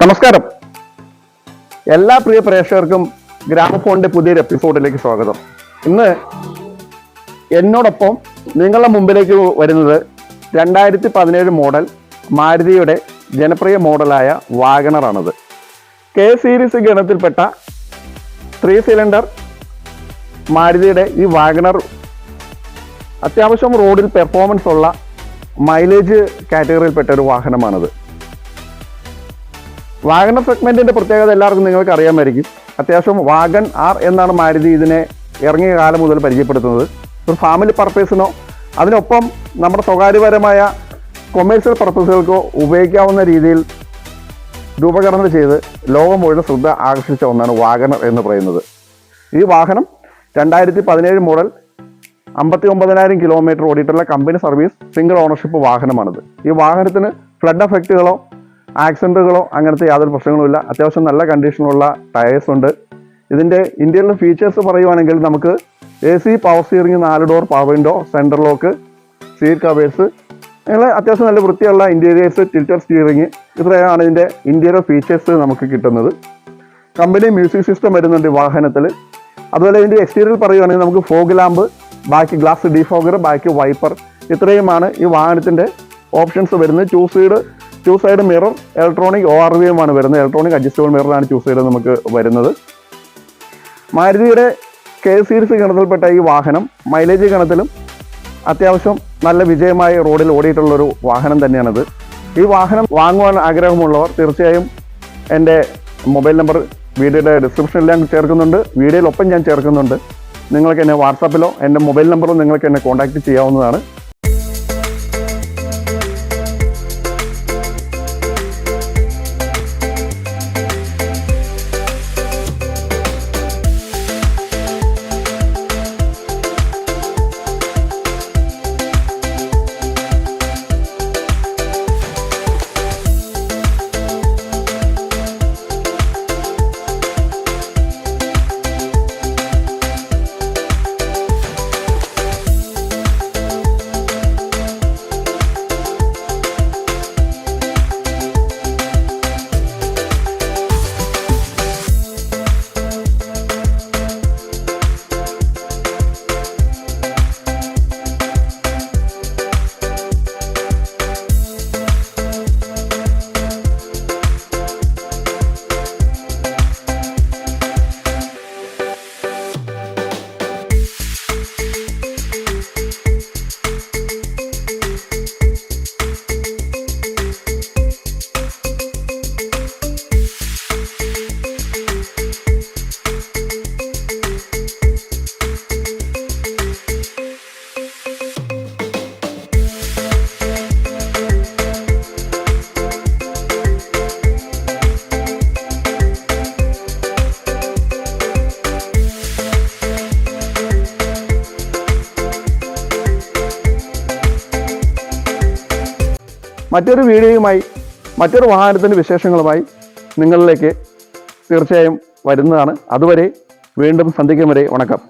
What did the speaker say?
നമസ്കാരം. എല്ലാ പ്രിയ പ്രേക്ഷകർക്കും ഗ്രാമഫോണിന്റെ പുതിയൊരു എപ്പിസോഡിലേക്ക് സ്വാഗതം. ഇന്ന് എന്നോടൊപ്പം നിങ്ങളുടെ മുമ്പിലേക്ക് വരുന്നത് 2017 മോഡൽ മാരുതിയുടെ ജനപ്രിയ മോഡലായ വാഗണറാണത്. കെ സീരീസ് ഗണത്തിൽപ്പെട്ട 3 സിലിണ്ടർ മാരുതിയുടെ ഈ വാഗണർ അത്യാവശ്യം റോഡിൽ പെർഫോമൻസ് ഉള്ള മൈലേജ് കാറ്റഗറിയിൽപ്പെട്ട ഒരു വാഹനമാണത്. വാഗണർ സെഗ്മെന്റിന്റെ പ്രത്യേകത എല്ലാവർക്കും നിങ്ങൾക്ക് അറിയാമായിരിക്കും. അത്യാവശ്യം വാഗൺ ആർ എന്നാണ് മാരുതി ഇതിനെ ഇറങ്ങിയ കാലം മുതൽ പരിചയപ്പെടുത്തുന്നത്. ഒരു ഫാമിലി പർപ്പസിനോ അതിനൊപ്പം നമ്മുടെ സ്വകാര്യപരമായ കൊമേഴ്സ്യൽ പർപ്പസുകൾക്കോ ഉപയോഗിക്കാവുന്ന രീതിയിൽ രൂപകൽപ്പന ചെയ്ത് ലോകം മുഴുവൻ ശ്രദ്ധ ആകർഷിച്ച ഒന്നാണ് വാഗണർ എന്ന് പറയുന്നത്. ഈ വാഹനം 2017 മോഡൽ 59,000 കിലോമീറ്റർ ഓടിയിട്ടുള്ള കമ്പനി സർവീസ് സിംഗിൾ ഓണർഷിപ്പ് വാഹനമാണിത്. ഈ വാഹനത്തിന് ഫ്ലഡ് എഫക്റ്റുകളോ ആക്സിഡൻറ്റുകളോ അങ്ങനത്തെ യാതൊരു പ്രശ്നങ്ങളുമില്ല. അത്യാവശ്യം നല്ല കണ്ടീഷനുള്ള ടയേഴ്സ് ഉണ്ട്. ഇതിൻ്റെ ഇൻറ്റീരിയർ ഫീച്ചേഴ്സ് പറയുവാണെങ്കിൽ നമുക്ക് AC, power steering, 4 door power window, central lock, seat covers, അങ്ങനെ അത്യാവശ്യം നല്ല വൃത്തിയുള്ള ഇൻറ്റീരിയേഴ്സ്, ടിൽറ്റർ സ്റ്റിയറിംഗ്, ഇത്രയാണ് ഇതിൻ്റെ ഇൻറ്റീരിയർ ഫീച്ചേഴ്സ് നമുക്ക് കിട്ടുന്നത്. കമ്പനി മ്യൂസിക് സിസ്റ്റം വരുന്നുണ്ട് വാഹനത്തിൽ. അതുപോലെ ഇതിൻ്റെ എക്സ്റ്റീരിയർ പറയുകയാണെങ്കിൽ നമുക്ക് ഫോഗ് ലാമ്പ്, ബാക്കി ഗ്ലാസ് ഡീഫോഗർ, ബാക്കി വൈപ്പർ, ഇത്രയുമാണ് ഈ വാഹനത്തിൻ്റെ ഓപ്ഷൻസ് വരുന്നത്. Two side mirror, electronic ORVM ആണ് വരുന്നത്. ഇലക്ട്രോണിക് അഡ്ജസ്റ്റബിൾ മിററാണ് ടു സൈഡ് നമുക്ക് വരുന്നത്. മാരുതിയുടെ കെ സീരീസ് ഗണത്തിൽപ്പെട്ട ഈ വാഹനം മൈലേജ് ഗണത്തിലും അത്യാവശ്യം നല്ല വിജയമായി റോഡിൽ ഓടിയിട്ടുള്ളൊരു വാഹനം തന്നെയാണിത്. ഈ വാഹനം വാങ്ങുവാൻ ആഗ്രഹമുള്ളവർ തീർച്ചയായും എൻ്റെ മൊബൈൽ നമ്പർ വീഡിയോയുടെ ഡിസ്ക്രിപ്ഷനിൽ ഞാൻ ചേർക്കുന്നുണ്ട്, വീഡിയോയിലൊപ്പം ഞാൻ ചേർക്കുന്നുണ്ട്. നിങ്ങൾക്ക് എന്നെ വാട്സാപ്പിലോ എൻ്റെ മൊബൈൽ നമ്പറോ നിങ്ങൾക്ക് എന്നെ കോൺടാക്റ്റ് ചെയ്യാവുന്നതാണ്. മറ്റൊരു വീഡിയോയുമായി മറ്റൊരു വാഹനത്തിൻ്റെ വിശേഷങ്ങളുമായി നിങ്ങളിലേക്ക് തീർച്ചയായും വരുന്നതാണ്. അതുവരെ വീണ്ടും സന്ധിക്കും വരെ വണക്കം.